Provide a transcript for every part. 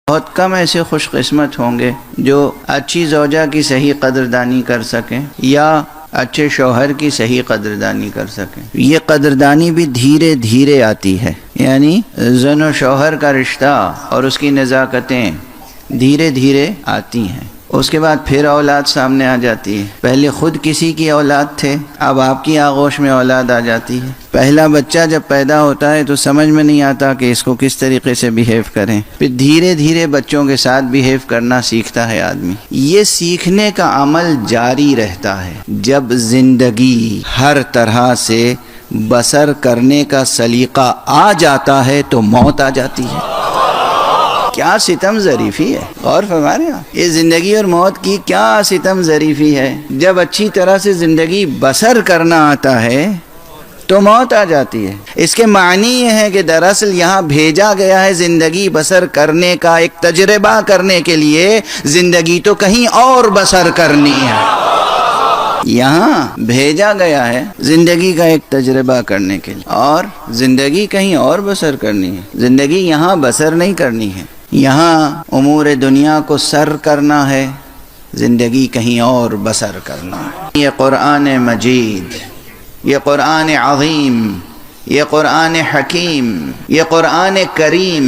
بہت کم ایسے خوش قسمت ہوں گے جو اچھی زوجہ کی صحیح قدردانی کر سکیں یا اچھے شوہر کی صحیح قدردانی کر سکیں۔ یہ قدردانی بھی دھیرے دھیرے آتی ہے، یعنی زن و شوہر کا رشتہ اور اس کی نزاکتیں دھیرے دھیرے آتی ہیں، اس کے بعد پھر اولاد سامنے آ جاتی ہے۔ پہلے خود کسی کی اولاد تھے، اب آپ کی آغوش میں اولاد آ جاتی ہے۔ پہلا بچہ جب پیدا ہوتا ہے تو سمجھ میں نہیں آتا کہ اس کو کس طریقے سے بیہیو کریں، پھر دھیرے دھیرے بچوں کے ساتھ بیہیو کرنا سیکھتا ہے آدمی۔ یہ سیکھنے کا عمل جاری رہتا ہے۔ جب زندگی ہر طرح سے بسر کرنے کا سلیقہ آ جاتا ہے تو موت آ جاتی ہے۔ کیا ستم ظریفی ہے، غور فرما رہے ہیں آپ؟ یہ زندگی اور موت کی کیا ستم ظریفی ہے۔ جب اچھی طرح سے زندگی بسر کرنا آتا ہے تو موت آ جاتی ہے۔ اس کے معنی یہ ہے کہ دراصل یہاں بھیجا گیا ہے زندگی بسر کرنے کا ایک تجربہ کرنے کے لیے، زندگی تو کہیں اور بسر کرنی ہے۔ یہاں بھیجا گیا ہے زندگی کا ایک تجربہ کرنے کے لیے، اور زندگی کہیں اور بسر کرنی ہے۔ زندگی یہاں بسر نہیں کرنی ہے، یہاں امور دنیا کو سر کرنا ہے، زندگی کہیں اور بسر کرنا ہے۔ یہ قرآن مجید، یہ قرآن عظیم، یہ قرآن حکیم، یہ قرآن کریم،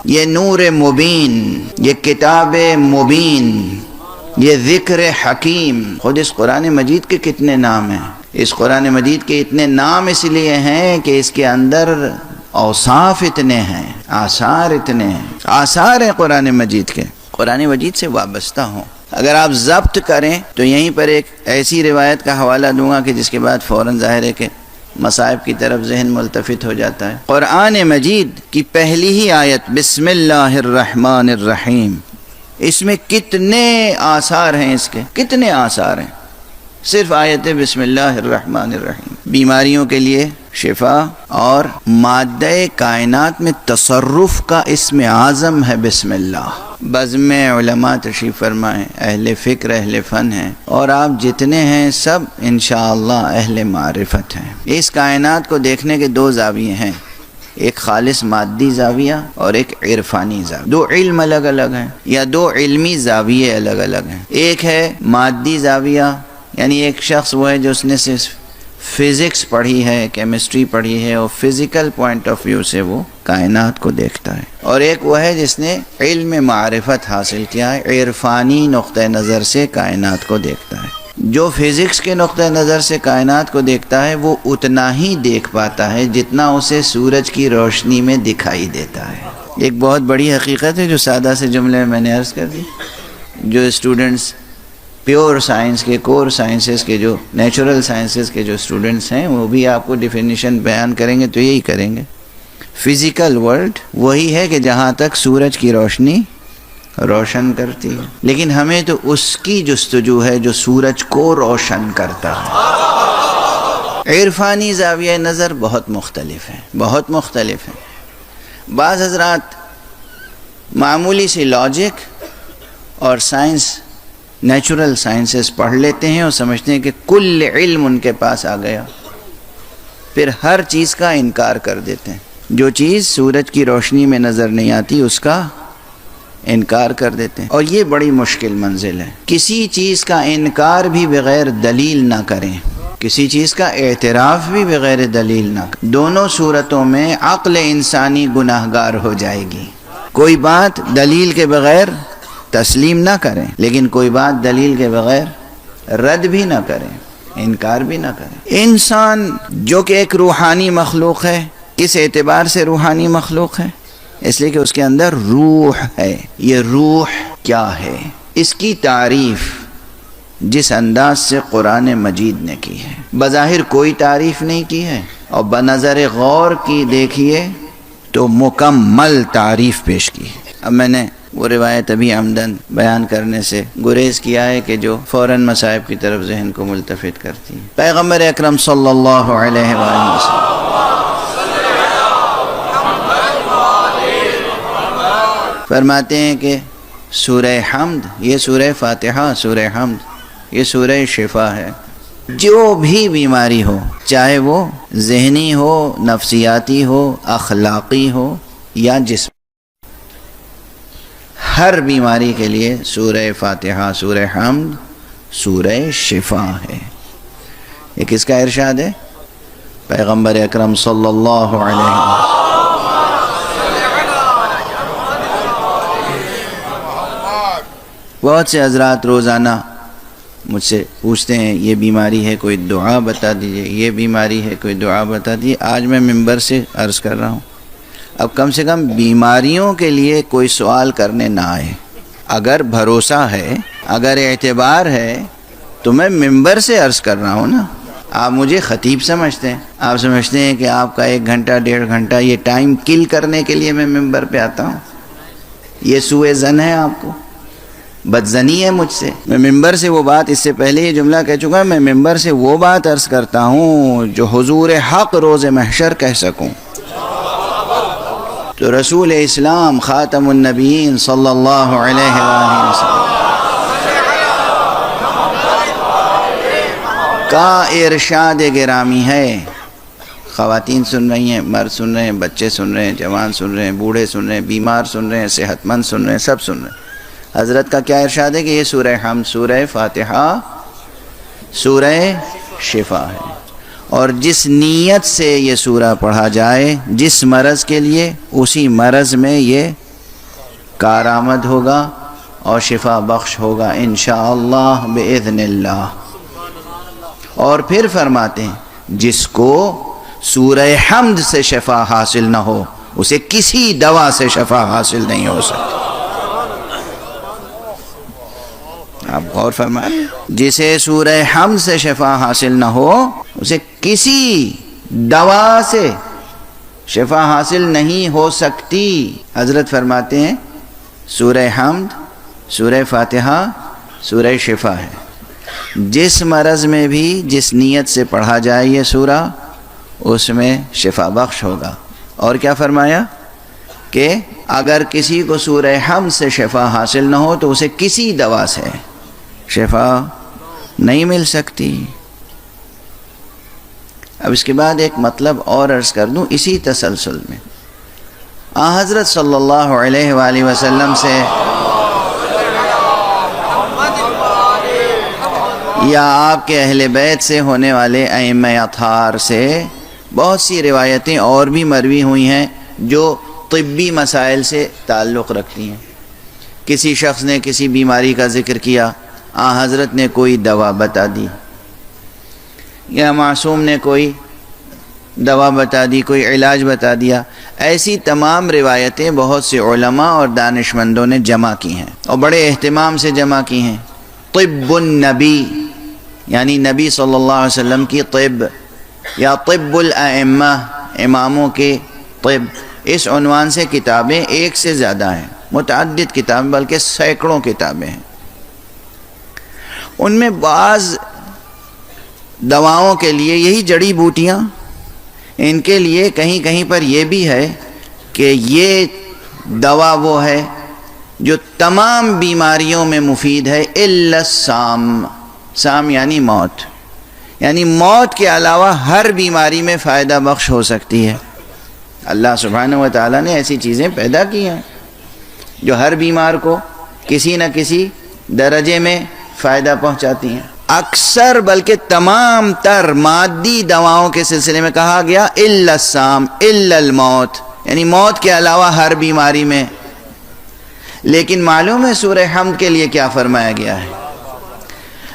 یہ نور مبین، یہ کتاب مبین، یہ ذکر حکیم۔ خود اس قرآن مجید کے کتنے نام ہیں؟ اس قرآن مجید کے اتنے نام اس لیے ہیں کہ اس کے اندر اوصاف اتنے ہیں، آثار اتنے ہیں، آثار ہیں قرآن مجید کے، قرآن مجید سے وابستہ ہوں۔ اگر آپ ضبط کریں تو یہیں پر ایک ایسی روایت کا حوالہ دوں گا کہ جس کے بعد فوراً ظاہر ہے کہ مصائب کی طرف ذہن ملتفت ہو جاتا ہے۔ قرآن مجید کی پہلی ہی آیت بسم اللہ الرحمن الرحیم، اس میں کتنے آثار ہیں، اس کے کتنے آثار ہیں، صرف آیت بسم اللہ الرحمن الرحیم۔ بیماریوں کے لیے شفا اور مادہ کائنات میں تصرف کا اسم اعظم ہے بسم اللہ۔ بزم علماء تشریف فرمائیں، اہل فکر اہل فن ہیں، اور آپ جتنے ہیں سب انشاءاللہ اہل معرفت ہیں۔ اس کائنات کو دیکھنے کے دو زاویے ہیں، ایک خالص مادی زاویہ اور ایک عرفانی زاویہ۔ دو علم الگ الگ ہیں، یا دو علمی زاویے الگ الگ ہیں۔ ایک ہے مادی زاویہ، یعنی ایک شخص وہ ہے جو اس نے صرف فزکس پڑھی ہے، کیمسٹری پڑھی ہے، اور فزیکل پوائنٹ آف ویو سے وہ کائنات کو دیکھتا ہے۔ اور ایک وہ ہے جس نے علم معرفت حاصل کیا ہے، عرفانی نقطہ نظر سے کائنات کو دیکھتا ہے۔ جو فزکس کے نقطہ نظر سے کائنات کو دیکھتا ہے وہ اتنا ہی دیکھ پاتا ہے جتنا اسے سورج کی روشنی میں دکھائی دیتا ہے۔ ایک بہت بڑی حقیقت ہے جو سادہ سے جملے میں نے عرض کر دی۔ جو اسٹوڈنٹس پیور سائنس کے، کور سائنسز کے، جو نیچرل سائنسز کے جو اسٹوڈنٹس ہیں، وہ بھی آپ کو ڈیفینیشن بیان کریں گے تو یہی کریں گے، فزیکل ورلڈ وہی ہے کہ جہاں تک سورج کی روشنی روشن کرتی ہے، لیکن ہمیں تو اس کی جستجو ہے جو سورج کو روشن کرتا ہے۔ عرفانی زاویہ نظر بہت مختلف ہے، بہت مختلف ہے۔ بعض حضرات معمولی سی لاجک اور سائنس، نیچرل سائنسز پڑھ لیتے ہیں اور سمجھتے ہیں کہ کل علم ان کے پاس آ گیا، پھر ہر چیز کا انکار کر دیتے ہیں۔ جو چیز سورج کی روشنی میں نظر نہیں آتی اس کا انکار کر دیتے ہیں، اور یہ بڑی مشکل منزل ہے۔ کسی چیز کا انکار بھی بغیر دلیل نہ کریں، کسی چیز کا اعتراف بھی بغیر دلیل نہ کریں، دونوں صورتوں میں عقل انسانی گناہگار ہو جائے گی۔ کوئی بات دلیل کے بغیر تسلیم نہ کریں، لیکن کوئی بات دلیل کے بغیر رد بھی نہ کریں، انکار بھی نہ کریں۔ انسان جو کہ ایک روحانی مخلوق ہے، کس اعتبار سے روحانی مخلوق ہے؟ اس لیے کہ اس کے اندر روح ہے۔ یہ روح کیا ہے؟ اس کی تعریف جس انداز سے قرآن مجید نے کی ہے، بظاہر کوئی تعریف نہیں کی ہے، اور بنظر غور کی دیکھیے تو مکمل تعریف پیش کی ہے۔ اب میں نے وہ روایت ابھی عمدن بیان کرنے سے گریز کیا ہے کہ جو فوراً مصائب کی طرف ذہن کو ملتفت کرتی ہے۔ پیغمبر اکرم صلی اللہ علیہ وآلہ وسلم فرماتے ہیں کہ سورہ حمد، یہ سورہ فاتحہ، سورہ حمد یہ سورہ شفا ہے۔ جو بھی بیماری ہو، چاہے وہ ذہنی ہو، نفسیاتی ہو، اخلاقی ہو یا جسم، ہر بیماری کے لیے سورہ فاتحہ، سورہ حمد، سورہ شفا ہے۔ یہ کس کا ارشاد ہے؟ پیغمبر اکرم صلی اللہ علیہ وسلم۔ بہت سے حضرات روزانہ مجھ سے پوچھتے ہیں یہ بیماری ہے کوئی دعا بتا دیجئے، یہ بیماری ہے کوئی دعا بتا دیجئے۔ آج میں ممبر سے عرض کر رہا ہوں، اب کم سے کم بیماریوں کے لیے کوئی سوال کرنے نہ آئے۔ اگر بھروسہ ہے، اگر اعتبار ہے تو میں ممبر سے عرض کر رہا ہوں نا۔ آپ مجھے خطیب سمجھتے ہیں، آپ سمجھتے ہیں کہ آپ کا 1 گھنٹہ 1.5 گھنٹہ یہ ٹائم کل کرنے کے لیے میں ممبر پہ آتا ہوں۔ یہ سوء ظن ہے، آپ کو بدظنی ہے مجھ سے۔ میں ممبر سے وہ بات، اس سے پہلے یہ جملہ کہہ چکا، میں ممبر سے وہ بات عرض کرتا ہوں جو حضور حق روز محشر کہہ سکوں۔ تو رسول اسلام خاتم النبیین صلی اللہ علیہ وآلہ وسلم کا ارشاد گرامی ہے۔ خواتین سن رہی ہیں، مرد سن رہے ہیں، بچے سن رہے ہیں، جوان سن رہے ہیں، بوڑھے سن رہے ہیں، بیمار سن رہے ہیں، صحت مند سن رہے ہیں، سب سن رہے ہیں۔ حضرت کا کیا ارشاد ہے کہ یہ سورہ حمد، سورہ فاتحہ، سورہ شفا ہے، اور جس نیت سے یہ سورہ پڑھا جائے، جس مرض کے لیے، اسی مرض میں یہ کارآمد ہوگا اور شفا بخش ہوگا انشاءاللہ بإذن اللہ۔ اور پھر فرماتے ہیں جس کو سورہ حمد سے شفا حاصل نہ ہو اسے کسی دوا سے شفا حاصل نہیں ہو سکتی۔ آپ غور فرمائیں، جسے سورہ حمد سے شفا حاصل نہ ہو اسے کسی دوا سے شفا حاصل نہیں ہو سکتی۔ حضرت فرماتے ہیں سورہ حمد، سورہ فاتحہ، سورہ شفا ہے، جس مرض میں بھی جس نیت سے پڑھا جائے یہ سورہ اس میں شفا بخش ہوگا۔ اور کیا فرمایا کہ اگر کسی کو سورہ حمد سے شفا حاصل نہ ہو تو اسے کسی دوا سے شفا نہیں مل سکتی۔ اب اس کے بعد ایک مطلب اور عرض کر دوں اسی تسلسل میں۔ حضرت صلی اللہ علیہ وآلہ وسلم سے یا آپ کے اہل بیت سے ہونے والے ائمہ اطہار سے بہت سی روایتیں اور بھی مروی ہوئی ہیں جو طبی مسائل سے تعلق رکھتی ہیں۔ کسی شخص نے کسی بیماری کا ذکر کیا، حضرت نے کوئی دوا بتا دی، یا معصوم نے کوئی دوا بتا دی، کوئی علاج بتا دیا۔ ایسی تمام روایتیں بہت سے علماء اور دانشمندوں نے جمع کی ہیں اور بڑے اہتمام سے جمع کی ہیں۔ طب النبی یعنی نبی صلی اللہ علیہ وسلم کی طب، یا طب الائمہ اماموں کے طب، اس عنوان سے کتابیں ایک سے زیادہ ہیں، متعدد کتابیں، بلکہ سینکڑوں کتابیں ہیں۔ ان میں بعض دواؤں کے لیے یہی جڑی بوٹیاں، ان کے لیے کہیں کہیں پر یہ بھی ہے کہ یہ دوا وہ ہے جو تمام بیماریوں میں مفید ہے الا السام، سام یعنی موت، یعنی موت کے علاوہ ہر بیماری میں فائدہ بخش ہو سکتی ہے۔ اللہ سبحانہ و تعالیٰ نے ایسی چیزیں پیدا کی ہیں جو ہر بیمار کو کسی نہ کسی درجے میں فائدہ پہنچاتی ہیں۔ اکثر بلکہ تمام تر مادی دواؤں کے سلسلے میں کہا گیا الا السام، الا الموت، یعنی موت کے علاوہ ہر بیماری میں۔ لیکن معلوم ہے سورہ حمد کے لیے کیا فرمایا گیا ہے؟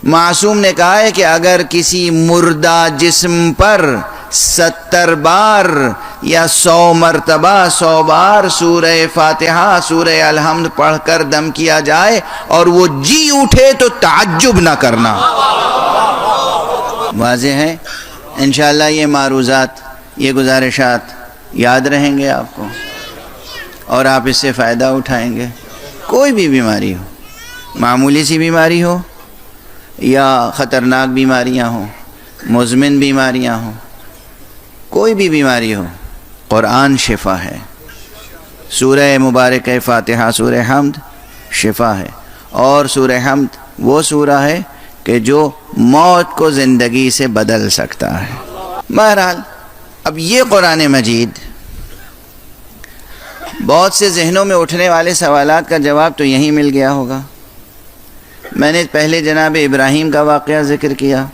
معصوم نے کہا ہے کہ اگر کسی مردہ جسم پر 70 بار یا 100 مرتبہ 100 بار سورہ فاتحہ، سورہ الحمد پڑھ کر دم کیا جائے اور وہ جی اٹھے تو تعجب نہ کرنا۔ واضح ہے انشاءاللہ یہ معروضات، یہ گزارشات یاد رہیں گے آپ کو اور آپ اس سے فائدہ اٹھائیں گے۔ کوئی بھی بیماری ہو، معمولی سی بیماری ہو یا خطرناک بیماریاں ہوں، مزمن بیماریاں ہوں، کوئی بھی بیماری ہو، قرآن شفا ہے۔ سورہ مبارکہ فاتحہ، سورہ حمد شفا ہے، اور سورہ حمد وہ سورہ ہے کہ جو موت کو زندگی سے بدل سکتا ہے۔ بہرحال اب یہ قرآن مجید بہت سے ذہنوں میں اٹھنے والے سوالات کا جواب تو یہیں مل گیا ہوگا۔ میں نے پہلے جناب ابراہیم کا واقعہ ذکر کیا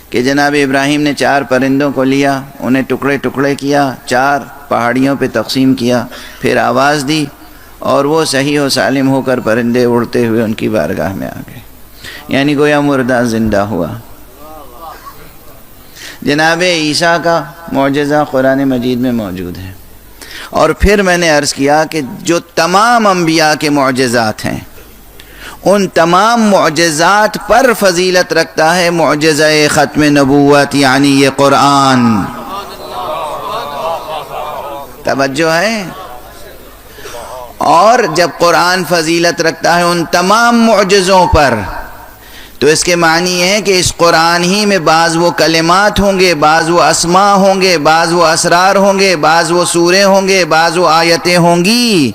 کہ جناب ابراہیم نے 4 پرندوں کو لیا، انہیں ٹکڑے ٹکڑے کیا، 4 پہاڑیوں پہ تقسیم کیا، پھر آواز دی اور وہ صحیح و سالم ہو کر پرندے اڑتے ہوئے ان کی بارگاہ میں آ گئے، یعنی گویا مردہ زندہ ہوا۔ جناب عیسیٰ کا معجزہ قرآن مجید میں موجود ہے، اور پھر میں نے عرض کیا کہ جو تمام انبیاء کے معجزات ہیں ان تمام معجزات پر فضیلت رکھتا ہے معجزہ ختم نبوت، یعنی یہ قرآن۔ توجہ ہے؟ اور جب قرآن فضیلت رکھتا ہے ان تمام معجزوں پر، تو اس کے معنی یہ ہے کہ اس قرآن ہی میں بعض وہ کلمات ہوں گے، بعض وہ اسماء ہوں گے، بعض وہ اسرار ہوں گے، بعض وہ سورے ہوں گے، بعض وہ آیتیں ہوں گی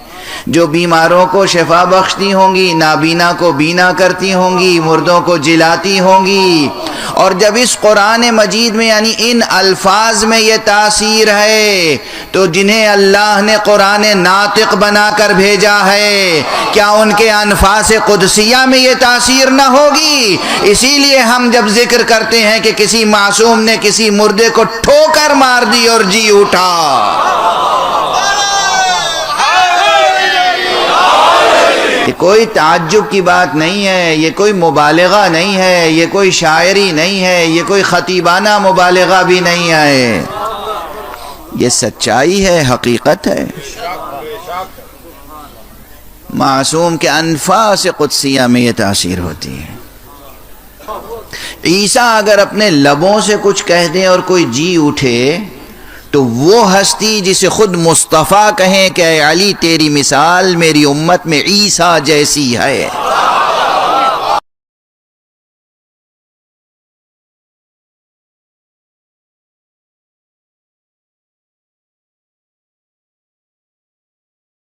جو بیماروں کو شفا بخشتی ہوں گی، نابینا کو بینا کرتی ہوں گی، مردوں کو جلاتی ہوں گی۔ اور جب اس قرآن مجید میں یعنی ان الفاظ میں یہ تاثیر ہے، تو جنہیں اللہ نے قرآن ناطق بنا کر بھیجا ہے، کیا ان کے انفاس قدسیہ میں یہ تاثیر نہ ہوگی؟ اسی لیے ہم جب ذکر کرتے ہیں کہ کسی معصوم نے کسی مردے کو ٹھوکر مار دی اور جی اٹھا، یہ کوئی تعجب کی بات نہیں ہے، یہ کوئی مبالغہ نہیں ہے، یہ کوئی شاعری نہیں ہے، یہ کوئی خطیبانہ مبالغہ بھی نہیں ہے، یہ سچائی ہے، حقیقت ہے۔ معصوم کے انفاس قدسیہ میں یہ تاثیر ہوتی ہے۔ عیسیٰ اگر اپنے لبوں سے کچھ کہہ دیں اور کوئی جی اٹھے، تو وہ ہستی جسے خود مصطفیٰ کہیں کہ اے علی تیری مثال میری امت میں عیسیٰ جیسی ہے،